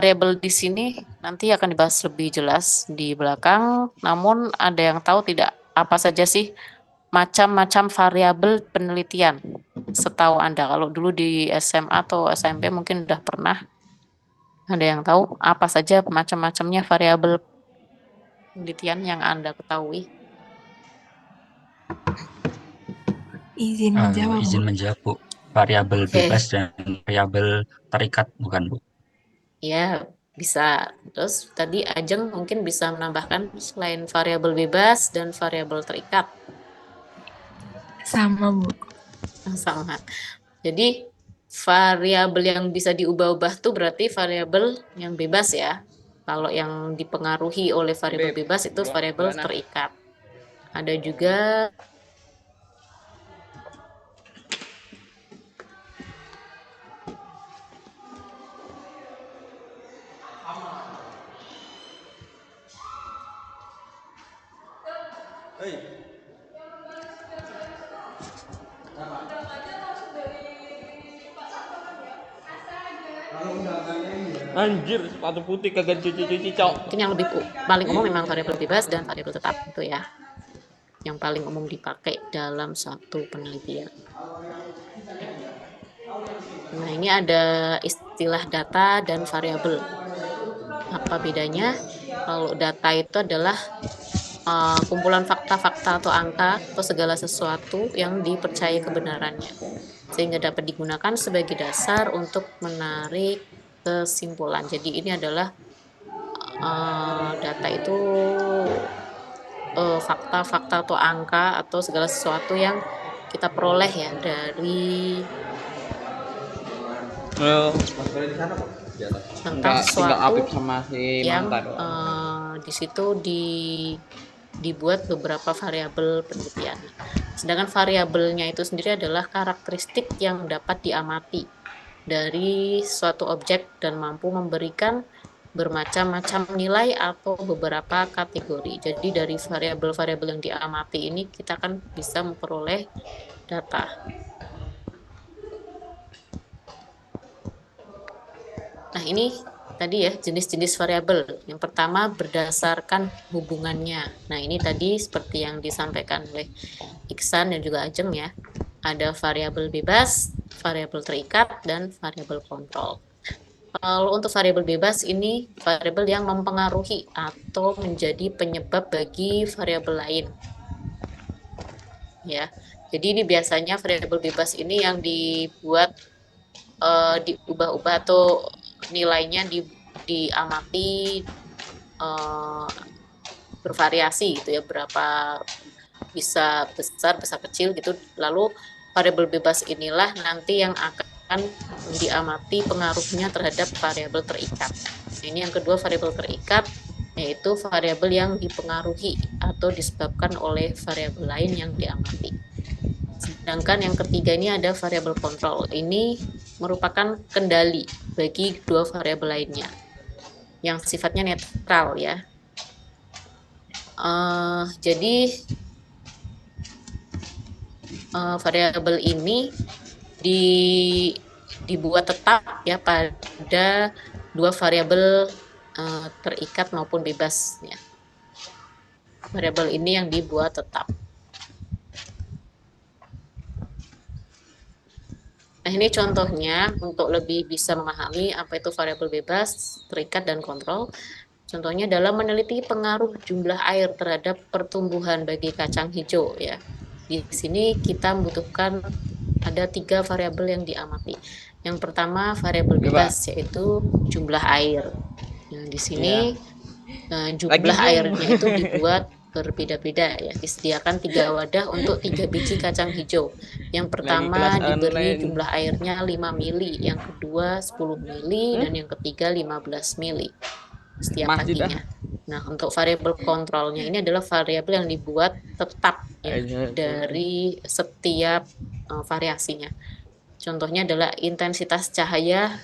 variabel di sini nanti akan dibahas lebih jelas di belakang, namun ada yang tahu tidak apa saja sih macam-macam variabel penelitian setahu Anda? Kalau dulu di SMA atau SMP mungkin udah pernah, ada yang tahu apa saja macam-macamnya variabel penelitian yang Anda ketahui? Izin menjawab, Bu. Izin menjawab, Bu. Variabel Oke, bebas dan variabel terikat, bukan, Bu? ya bisa. Terus tadi Ajeng mungkin bisa menambahkan selain variabel bebas dan variabel terikat. Sama, Bu. Sama. Jadi variabel yang bisa diubah-ubah tuh berarti variabel yang bebas ya. Kalau yang dipengaruhi oleh variabel bebas itu variabel terikat. Ada juga Anjir, sepatu putih kagak cuci-cuci, cok. mungkin yang lebih paling umum memang variabel bebas dan variabel tetap itu ya. Yang paling umum dipakai dalam satu penelitian. Nah, ini ada istilah data dan variabel. Apa bedanya? Kalau data itu adalah kumpulan fakta-fakta atau angka atau segala sesuatu yang dipercaya kebenarannya, sehingga dapat digunakan sebagai dasar untuk menarik kesimpulan. Jadi ini adalah data itu fakta-fakta atau angka atau segala sesuatu yang kita peroleh ya dari tentang Enggak, tinggal Apip sesuatu sama si yang Mangga doang. di situ dibuat beberapa variabel penelitian. Sedangkan variabelnya itu sendiri adalah karakteristik yang dapat diamati dari suatu objek dan mampu memberikan bermacam-macam nilai atau beberapa kategori. Jadi dari variabel-variabel yang diamati ini kita kan bisa memperoleh data. Nah, ini tadi ya jenis-jenis variabel. Yang pertama berdasarkan hubungannya. Nah, ini tadi seperti yang disampaikan oleh Iksan dan juga Ajeng ya. Ada variabel bebas, variabel terikat, dan variabel kontrol. Kalau untuk variabel bebas ini variabel yang mempengaruhi atau menjadi penyebab bagi variabel lain. Ya. Jadi ini biasanya variabel bebas ini yang dibuat diubah-ubah atau nilainya diamati bervariasi gitu ya, berapa bisa besar bisa kecil gitu. Lalu variabel bebas inilah nanti yang akan diamati pengaruhnya terhadap variabel terikat. Nah, ini yang kedua variabel terikat, yaitu variabel yang dipengaruhi atau disebabkan oleh variabel lain yang diamati. Sedangkan yang ketiga ini ada variabel kontrol. Ini merupakan kendali bagi dua variabel lainnya yang sifatnya netral ya. Jadi variabel ini dibuat tetap ya pada dua variabel terikat maupun bebas ya. Variabel ini yang dibuat tetap. Nah, ini contohnya untuk lebih bisa memahami apa itu variabel bebas, terikat, dan kontrol. Contohnya dalam meneliti pengaruh jumlah air terhadap pertumbuhan bagi kacang hijau ya. Di sini kita membutuhkan ada 3 variabel yang diamati. Yang pertama variabel bebas yaitu jumlah air. Nah, di sini jumlah airnya itu dibuat berbeda-beda ya. Disediakan 3 wadah untuk 3 biji kacang hijau. Yang pertama diberi jumlah airnya 5 mili, yang kedua 10 mili, dan yang ketiga 15 mili setiap paginya. Nah, untuk variabel kontrolnya ini adalah variabel yang dibuat tetap ya dari setiap variasinya. Contohnya adalah intensitas cahaya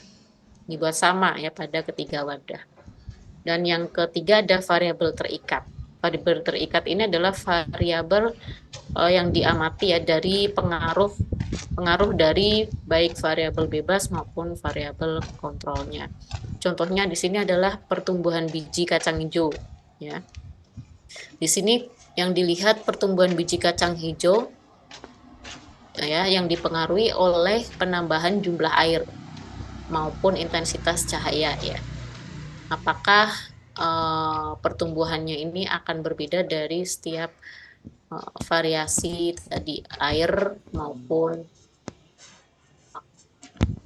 dibuat sama ya pada ketiga wadah. Dan yang ketiga ada variabel terikat. Variabel terikat ini adalah variabel yang diamati ya dari pengaruh dari baik variabel bebas maupun variabel kontrolnya. Contohnya di sini adalah pertumbuhan biji kacang hijau, ya. Di sini yang dilihat pertumbuhan biji kacang hijau, ya, yang dipengaruhi oleh penambahan jumlah air maupun intensitas cahaya, ya. Apakah pertumbuhannya ini akan berbeda dari setiap variasi tadi air maupun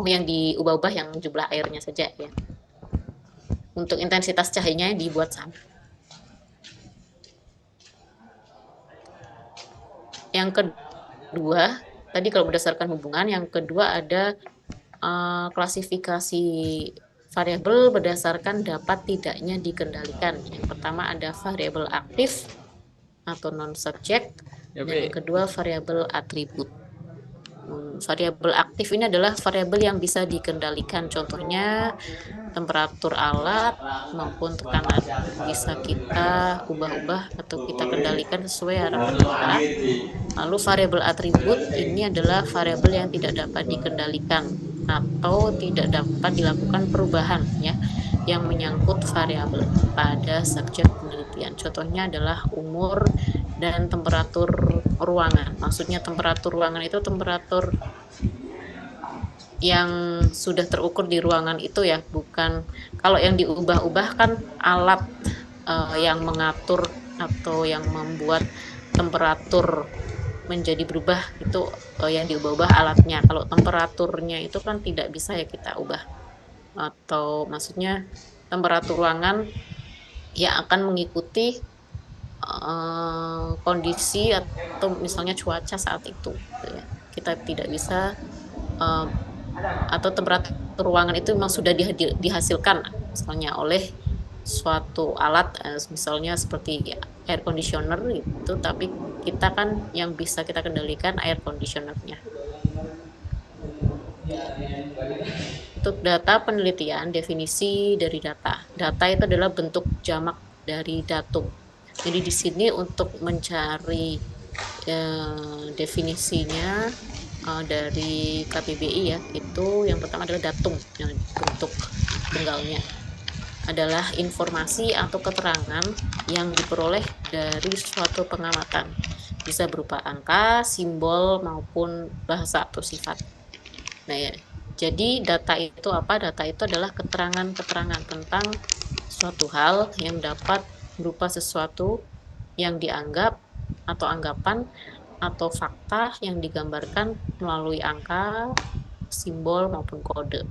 yang diubah-ubah yang jumlah airnya saja, ya. Untuk intensitas cahayanya dibuat sama. Yang kedua, tadi kalau berdasarkan hubungan, yang kedua ada klasifikasi variabel berdasarkan dapat tidaknya dikendalikan. Yang pertama ada variabel aktif atau non-subjek, dan yang kedua variabel atribut. Variabel aktif ini adalah variabel yang bisa dikendalikan, contohnya temperatur alat maupun tekanan bisa kita ubah-ubah atau kita kendalikan sesuai harapan kita. Lalu variabel atribut ini adalah variabel yang tidak dapat dikendalikan atau tidak dapat dilakukan perubahan, ya, yang menyangkut variabel pada subjek penelitian. Contohnya adalah umur dan temperatur ruangan. Maksudnya temperatur ruangan itu temperatur yang sudah terukur di ruangan itu, ya, bukan kalau yang diubah-ubah kan alat yang mengatur atau yang membuat temperatur menjadi berubah itu yang diubah-ubah alatnya. Kalau temperaturnya itu kan tidak bisa, ya, kita ubah, atau maksudnya temperatur ruangan ya akan mengikuti kondisi atau misalnya cuaca saat itu, gitu, ya. Kita tidak bisa atau temperatur ruangan itu memang sudah dihasilkan misalnya oleh suatu alat, misalnya seperti air conditioner itu, tapi kita kan yang bisa kita kendalikan air conditionernya. Untuk data penelitian, definisi dari data. Data itu adalah bentuk jamak dari datum. Jadi di sini untuk mencari definisinya dari KBBI, ya, itu yang pertama adalah datum, yang bentuk tunggalnya adalah informasi atau keterangan yang diperoleh dari suatu pengamatan, bisa berupa angka, simbol maupun bahasa atau sifat. Nah, ya, jadi data itu apa? Data itu adalah keterangan-keterangan tentang suatu hal yang dapat berupa sesuatu yang dianggap atau anggapan atau fakta yang digambarkan melalui angka, simbol maupun kode.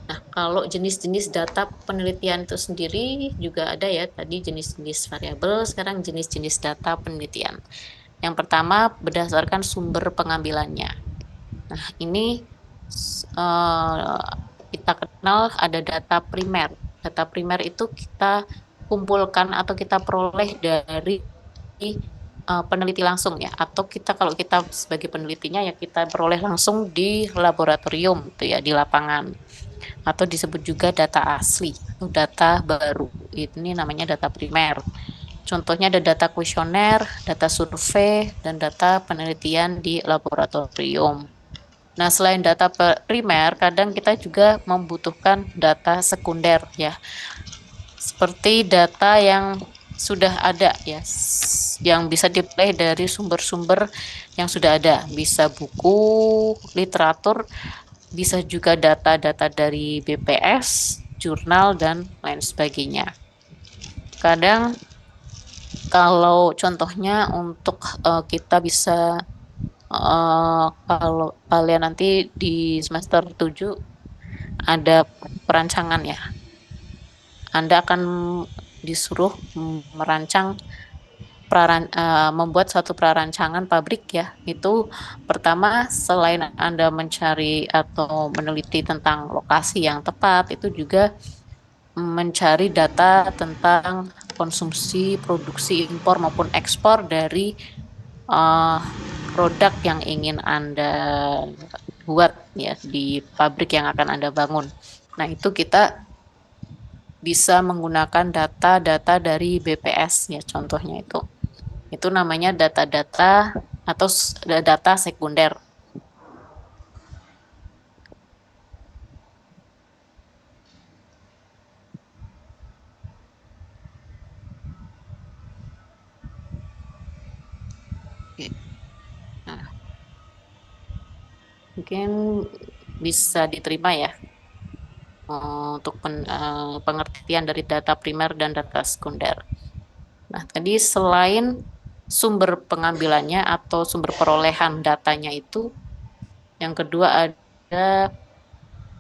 Nah, kalau jenis-jenis data penelitian itu sendiri juga ada, ya, tadi jenis-jenis variabel, sekarang jenis-jenis data penelitian. Yang pertama berdasarkan sumber pengambilannya. Nah, ini kita kenal ada data primer. Data primer itu kita kumpulkan atau kita peroleh dari peneliti langsung, ya, atau kita kalau kita sebagai penelitinya ya kita peroleh langsung di laboratorium, itu, ya, di lapangan, atau disebut juga data asli atau data baru. Ini namanya data primer. Contohnya ada data kuesioner, data survei, dan data penelitian di laboratorium. Nah, selain data primer, kadang kita juga membutuhkan data sekunder, ya, seperti data yang sudah ada, ya, yang bisa diperoleh dari sumber-sumber yang sudah ada, bisa buku, literatur, bisa juga data-data dari BPS, jurnal, dan lain sebagainya. Kadang kalau contohnya untuk kita bisa kalau kalian nanti di semester 7 ada perancangan, ya, Anda akan disuruh merancang membuat suatu prarancangan pabrik, ya. Itu pertama, selain Anda mencari atau meneliti tentang lokasi yang tepat, itu juga mencari data tentang konsumsi, produksi, impor maupun ekspor dari produk yang ingin Anda buat, ya, di pabrik yang akan Anda bangun. Nah, itu kita bisa menggunakan data-data dari BPS, ya, contohnya itu. Itu namanya data-data atau data sekunder. mungkin bisa diterima ya untuk pengertian dari data primer dan data sekunder. Nah, tadi selain sumber pengambilannya atau sumber perolehan datanya itu, yang kedua ada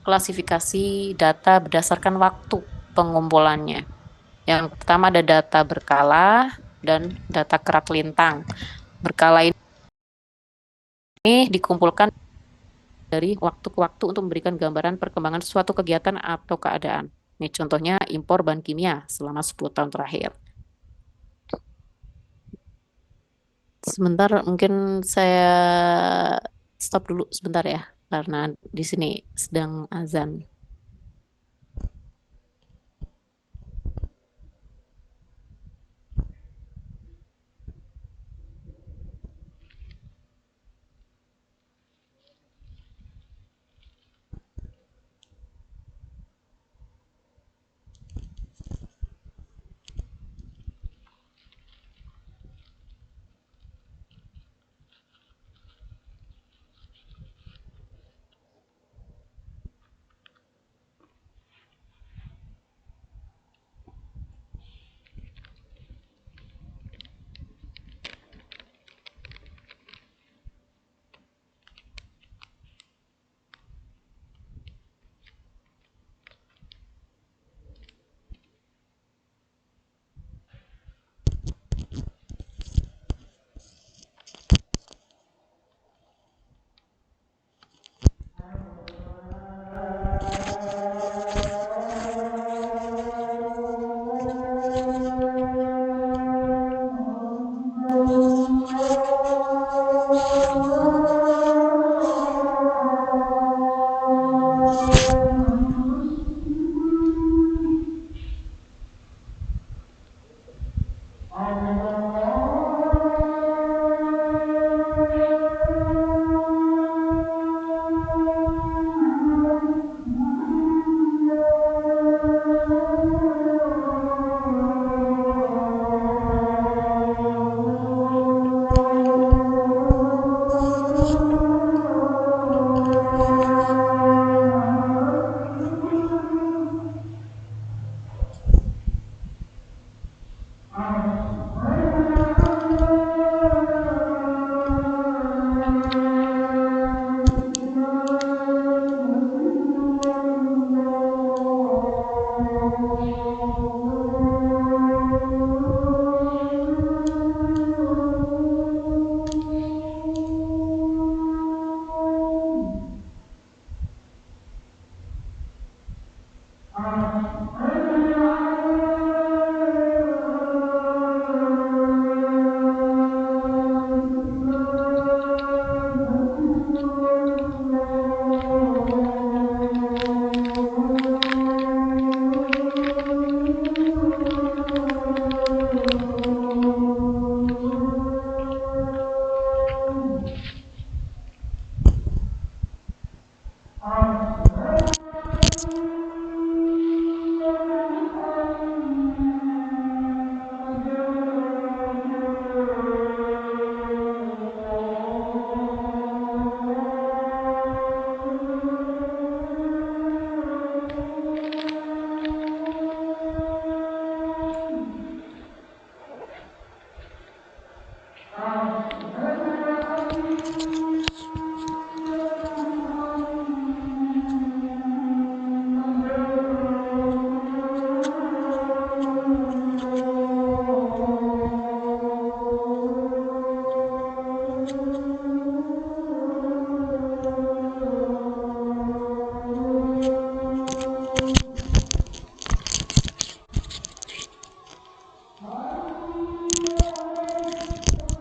klasifikasi data berdasarkan waktu pengumpulannya. Yang pertama ada data berkala dan data kerat lintang. Berkala ini dikumpulkan dari waktu ke waktu untuk memberikan gambaran perkembangan suatu kegiatan atau keadaan. Ini contohnya impor bahan kimia selama 10 tahun terakhir. Sebentar, mungkin saya stop dulu sebentar ya, karena di sini sedang azan.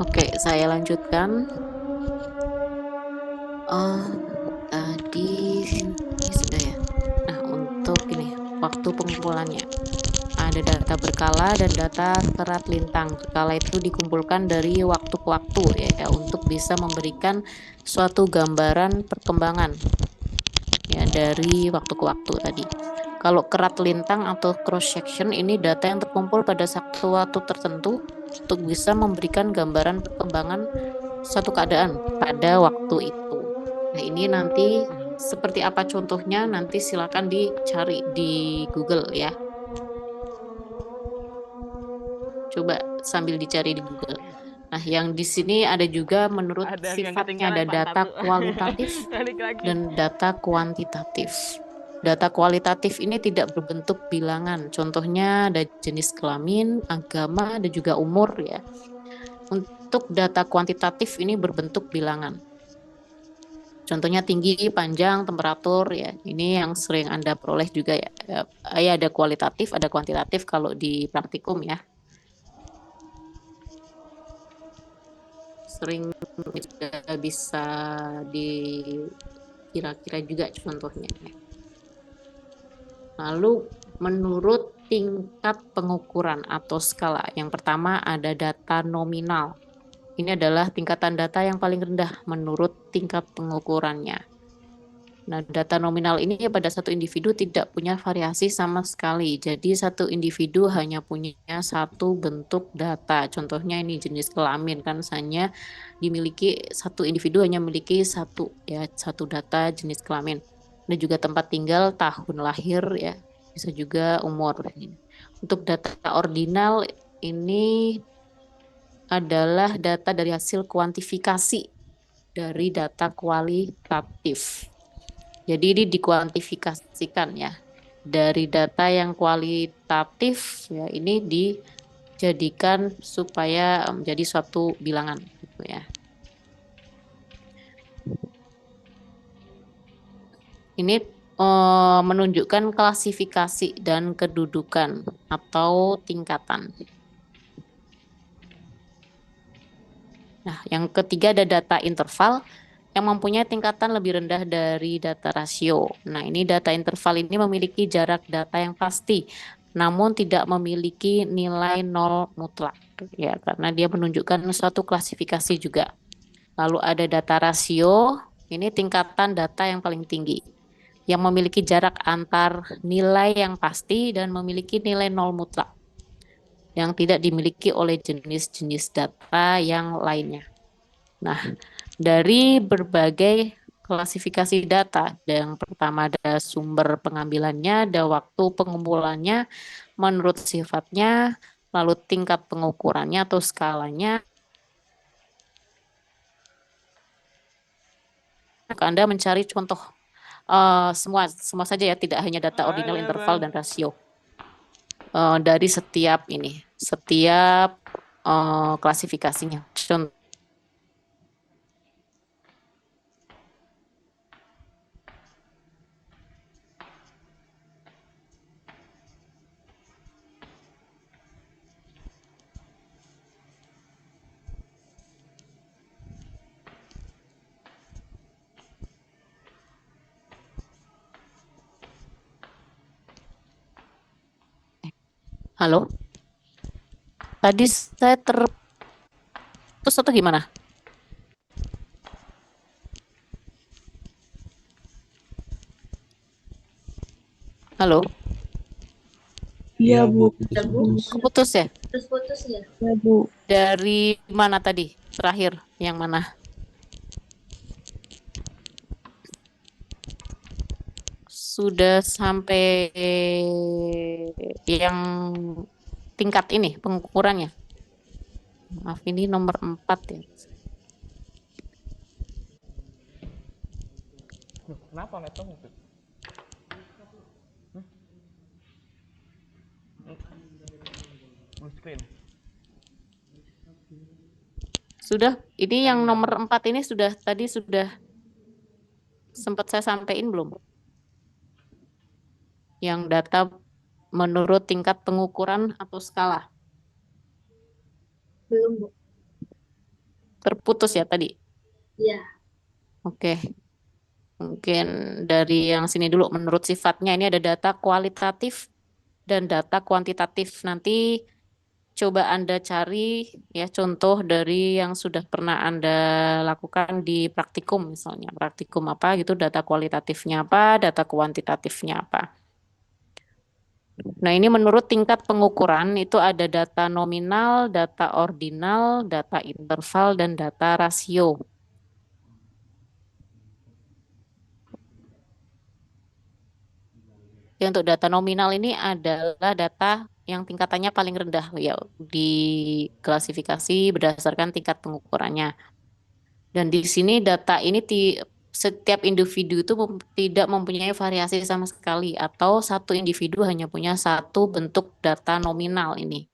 Oke, saya lanjutkan. Tadi ini sudah ya. Nah, untuk ini waktu pengumpulannya ada data berkala dan data kerat lintang. Berkala itu dikumpulkan dari waktu ke waktu ya untuk bisa memberikan suatu gambaran perkembangan ya dari waktu ke waktu tadi. Kalau kerat lintang atau cross section ini data yang terkumpul pada satu waktu tertentu untuk bisa memberikan gambaran perkembangan suatu keadaan pada waktu itu. Nah, ini nanti seperti apa contohnya nanti silakan dicari di Google ya. Coba sambil dicari di Google. Nah, yang di sini ada juga menurut Ada yang sifatnya ada ketinggalan Pak data satu. kualitatif Balik lagi. dan data kuantitatif. Data kualitatif ini tidak berbentuk bilangan. Contohnya ada jenis kelamin, agama, dan juga umur ya. Untuk data kuantitatif ini berbentuk bilangan. Contohnya tinggi, panjang, temperatur ya. Ini yang sering Anda peroleh juga ya. Ya ada kualitatif, ada kuantitatif kalau di praktikum ya. Sering juga bisa dikira-kira juga contohnya. Lalu menurut tingkat pengukuran atau skala. Yang pertama ada data nominal. Ini adalah tingkatan data yang paling rendah menurut tingkat pengukurannya. Nah, data nominal ini pada satu individu tidak punya variasi sama sekali. Jadi satu individu hanya punya satu bentuk data. Contohnya ini jenis kelamin kan hanya dimiliki satu individu hanya memiliki satu ya satu data jenis kelamin. Dan juga tempat tinggal, tahun lahir ya. Bisa juga umur. Untuk data ordinal ini adalah data dari hasil kuantifikasi dari data kualitatif. Jadi ini dikuantifikasikan ya. Dari data yang kualitatif ya ini dijadikan supaya menjadi suatu bilangan gitu ya. Ini menunjukkan klasifikasi dan kedudukan atau tingkatan. Nah, yang ketiga ada data interval yang mempunyai tingkatan lebih rendah dari data rasio. Nah, ini data interval ini memiliki jarak data yang pasti, namun tidak memiliki nilai nol mutlak, ya, karena dia menunjukkan suatu klasifikasi juga. Lalu ada data rasio, ini tingkatan data yang paling tinggi, yang memiliki jarak antar nilai yang pasti dan memiliki nilai nol mutlak, yang tidak dimiliki oleh jenis-jenis data yang lainnya. Nah, dari berbagai klasifikasi data, yang pertama ada sumber pengambilannya, ada waktu pengumpulannya, menurut sifatnya, lalu tingkat pengukurannya atau skalanya. Anda mencari contoh semua saja ya, tidak hanya data ordinal, Ayo, interval, Bang. dan rasio. Dari setiap klasifikasinya. Contoh halo? Tadi saya terputus atau gimana? Halo? Iya, Bu. Keputus ya? Iya, Bu. Dari mana tadi? Terakhir, yang mana? Sudah sampai yang tingkat ini pengukurannya. Maaf, ini nomor 4 ya. Loh, kenapa laptop itu? Full screen. Sudah, ini yang nomor 4 ini tadi sudah sempat saya sampaikan belum? Yang data menurut tingkat pengukuran atau skala. Belum, Bu. Terputus ya tadi? Iya. Oke. Mungkin dari yang sini dulu, menurut sifatnya ini ada data kualitatif dan data kuantitatif. Nanti coba Anda cari ya contoh dari yang sudah pernah Anda lakukan di praktikum misalnya. Praktikum apa gitu, data kualitatifnya apa, data kuantitatifnya apa. Nah, ini menurut tingkat pengukuran itu ada data nominal, data ordinal, data interval, dan data rasio. Oke, untuk data nominal ini adalah data yang tingkatannya paling rendah ya diklasifikasi berdasarkan tingkat pengukurannya. Dan di sini data ini setiap individu itu tidak mempunyai variasi sama sekali atau satu individu hanya punya satu bentuk data nominal ini.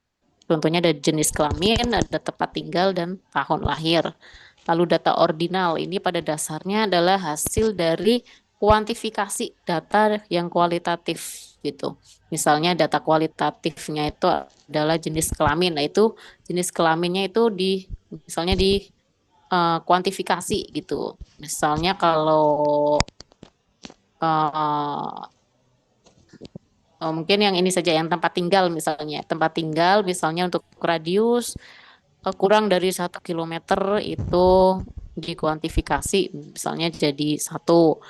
Contohnya ada jenis kelamin, ada tempat tinggal, dan tahun lahir. Lalu data ordinal ini pada dasarnya adalah hasil dari kuantifikasi data yang kualitatif gitu. Misalnya data kualitatifnya itu adalah jenis kelamin. Nah, itu jenis kelaminnya itu misalnya di kuantifikasi gitu. Misalnya kalau eh, mungkin yang ini saja yang tempat tinggal misalnya. Tempat tinggal misalnya untuk radius kurang dari 1 kilometer itu dikuantifikasi misalnya jadi satu.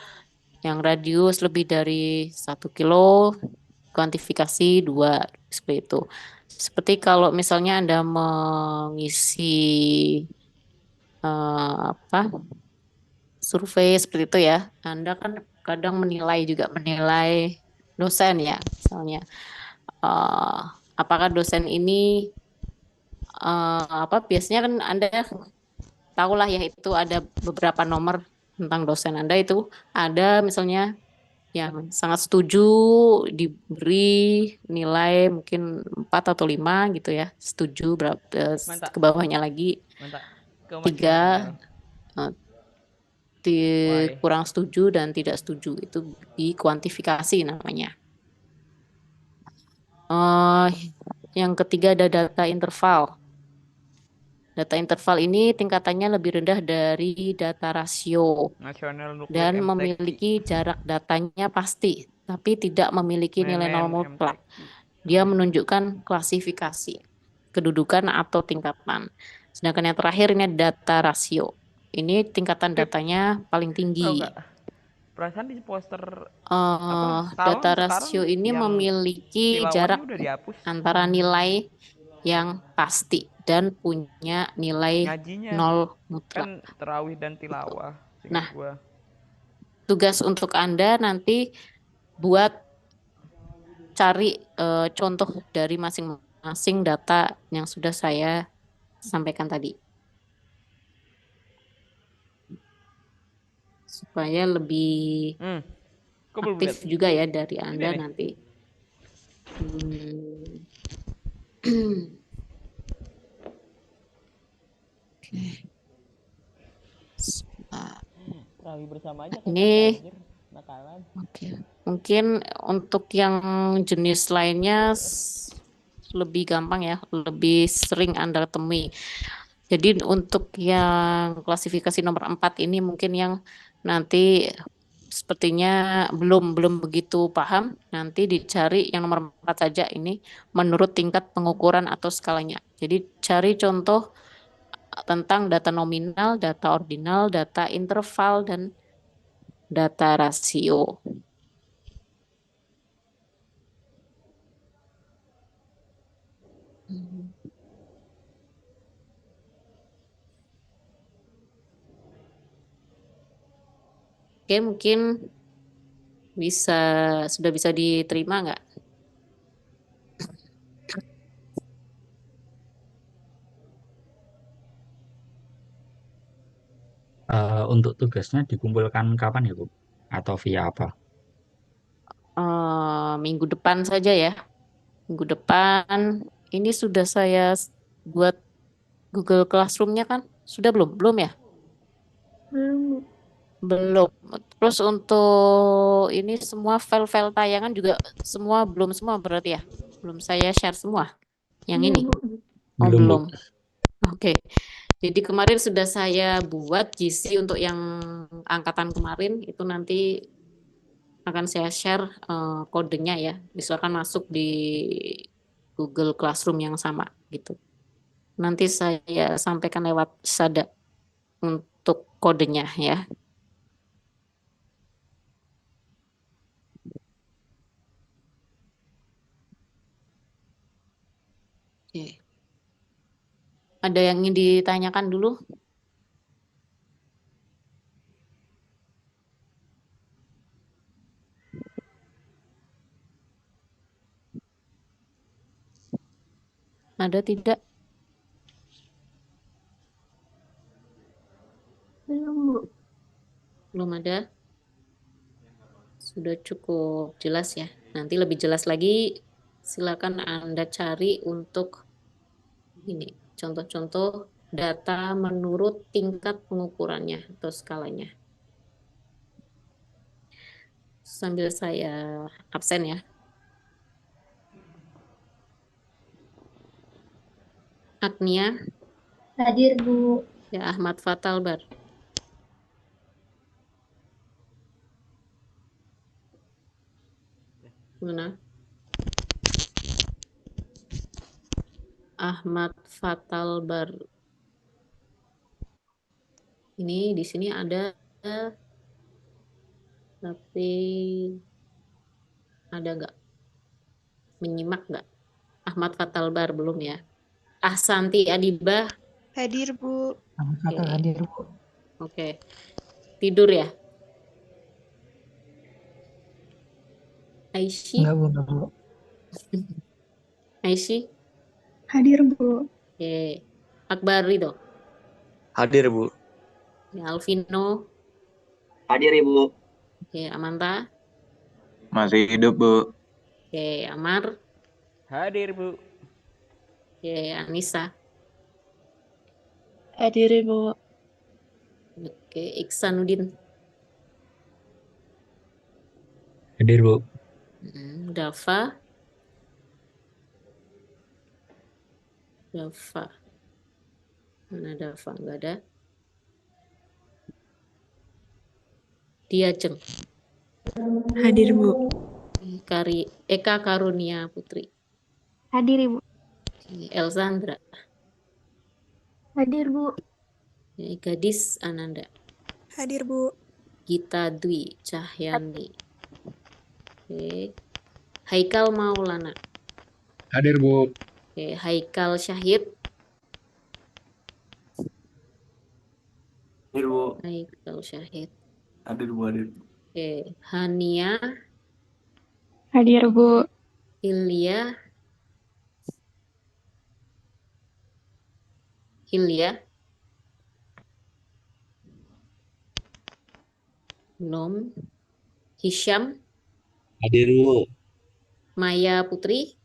Yang radius lebih dari 1 kilo kuantifikasi dua seperti itu. Seperti kalau misalnya Anda mengisi apa survei seperti itu ya, Anda kan kadang menilai dosen ya, misalnya eh, apakah dosen ini apa biasanya kan Anda tahulah ya itu ada beberapa nomor tentang dosen Anda itu ada misalnya yang sangat setuju diberi nilai mungkin 4 atau 5 gitu ya, setuju berapa Mantap, ke bawahnya lagi mantap. Kau masih 3 tinggal. eh, Why? kurang setuju dan tidak setuju itu dikuantifikasi namanya. Eh, yang ketiga ada data interval. Data interval ini tingkatannya lebih rendah dari data rasio National Nucleic dan Amteki. memiliki jarak datanya pasti, tapi tidak memiliki nilai nol Menen mutlak. Amteki. Dia menunjukkan klasifikasi, kedudukan atau tingkatan. Sedangkan yang terakhir ini data rasio. Ini tingkatan Pip, datanya paling tahu tinggi. nggak? Perasaan di poster Data tahun sekarang rasio ini yang memiliki tilawahnya jarak udah dihapus. antara nilai yang pasti dan punya nilai Ngajinya nol mutlak. kan terawih dan Gitu. tilawah, ingat Nah, gua. tugas untuk Anda nanti buat cari contoh dari masing-masing data yang sudah saya sampaikan tadi. Supaya lebih Kok belum lihat? aktif juga ya dari Ini Anda nih. nanti. Hmm. Oke. Sebentar. Terawih bersama aja Ini kagak anjir. Nakalan. oke. Mungkin untuk yang jenis lainnya lebih gampang ya, lebih sering Anda temui. Jadi untuk yang klasifikasi nomor 4 ini mungkin yang nanti sepertinya belum belum begitu paham, nanti dicari yang nomor 4 saja ini menurut tingkat pengukuran atau skalanya. Jadi cari contoh tentang data nominal, data ordinal, data interval, dan data rasio. Oke, mungkin bisa sudah bisa diterima nggak? Untuk tugasnya dikumpulkan kapan ya, Bu? Atau via apa? Minggu depan saja ya. Minggu depan ini sudah saya buat Google Classroom-nya kan? Sudah belum? Belum ya? Belum. Belum. Terus untuk ini semua file-file tayangan juga semua belum semua berarti ya? Belum saya share semua yang Iya, ini. Bu. Oh, Belum, Bu. belum. Oke. Jadi kemarin sudah saya buat GC untuk yang angkatan kemarin itu nanti akan saya share kodenya ya. Misalkan masuk di Google Classroom yang sama gitu. Nanti saya sampaikan lewat Sada untuk kodenya ya. Oke. Ada yang ingin ditanyakan dulu? Ada tidak? Belum, Bu. Belum ada? Sudah cukup jelas ya. Nanti lebih jelas lagi, silakan Anda cari untuk ini contoh-contoh data menurut tingkat pengukurannya atau skalanya. Sambil saya absen ya. Agnia, Hadir, Bu. ya Ahmad Fatal Bar. Mana? Ahmad Fatal Bar. Ini di sini ada, tapi ada nggak? Menyimak nggak? Ahmad Fatal Bar belum ya? Ahsanti Adibah. Hadir, Bu. Ahmad Fatal Oke. hadir, Bu. Oke. Tidur ya? Aishi? Enggak, Bu, enggak, Bu. Aishi? Hadir, Bu. Oke. Akbar Ridho? Hadir, Bu. Ya, Alvino? Hadir Ibu. Oke, Amanta? Masih hidup Bu. Oke, Amar? Hadir, Bu. Oke, Anissa? Hadir, Bu. Oke, Iksanuddin? Hadir, Bu. Dafa? Dafa. Mana Dafa? Enggak ada. Diajeng. Hadir, Bu. Eka Karunia Putri. Hadir, Ibu. Elzandra. Hadir, Bu. Gadis Ananda. Hadir, Bu. Gita Dwi Cahyani. Oke. Haikal Maulana. Hadir Bu. Oke, Haikal Syahid. Hadir Bu. Haikal Syahid. Hadir Bu. Hadir. Oke, Hania, Hadir, Bu. Hilya, Hilya, belum. Hisham, Hadir Bu. Maya Putri,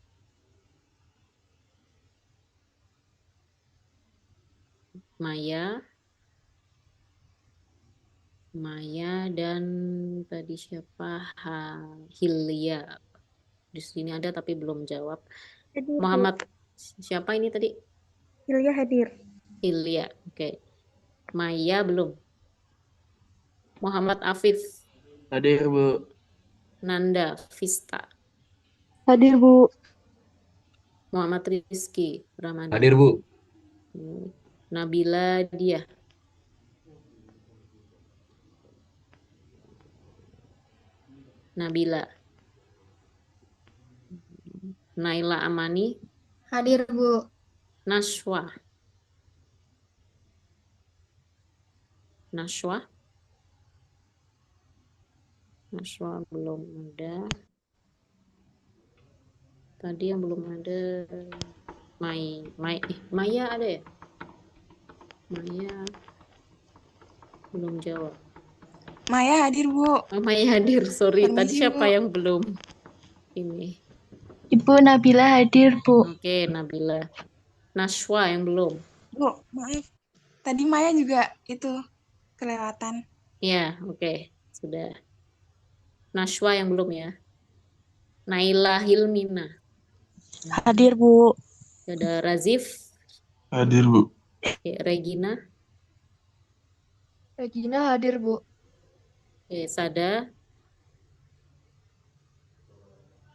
Maya, dan tadi siapa? Hilya. Di sini ada tapi belum jawab. Hadir, Muhammad, siapa ini tadi? Hilya hadir. Hilya. Oke. Maya belum. Muhammad Afif, Hadir Bu. Nanda Vista, Hadir, Bu. Muhammad Rizky Ramadan. Hadir Bu. Nabila Dia. Nabila. Naila Amani. Hadir, Bu. Nashwa. Nashwa. Nashwa belum ada. Tadi yang belum ada Maya ada ya? Maya belum jawab. Maya hadir, Bu. Oh, Maya hadir, sorry. Tadi Permisi, siapa Bu. yang belum? Ini. Ibu Nabila hadir, Bu. Oke, Nabila. Nashwa yang belum. Bu, maaf. Tadi Maya juga itu kelewatan. Ya, oke. Sudah. Nashwa yang belum ya. Naila Hilmina. Hadir, Bu. Ada Razif. Hadir Bu. Oke, Regina. Regina hadir, Bu. Oke, Sada.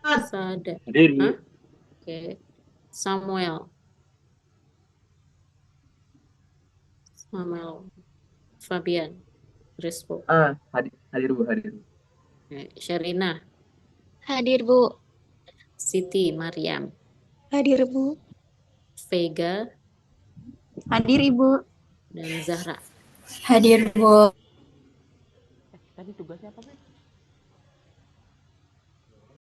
Sada. Hadir Bu. Hah? Oke. Samuel. Fabian. Respo. Hadir Bu. Hadir. Oke, Sherina. Hadir, Bu. Siti Mariam. Hadir, Bu. Vega. Hadir, Ibu. Dan Zahra. Hadir, Bu. Tadi tugasnya apa, Pak?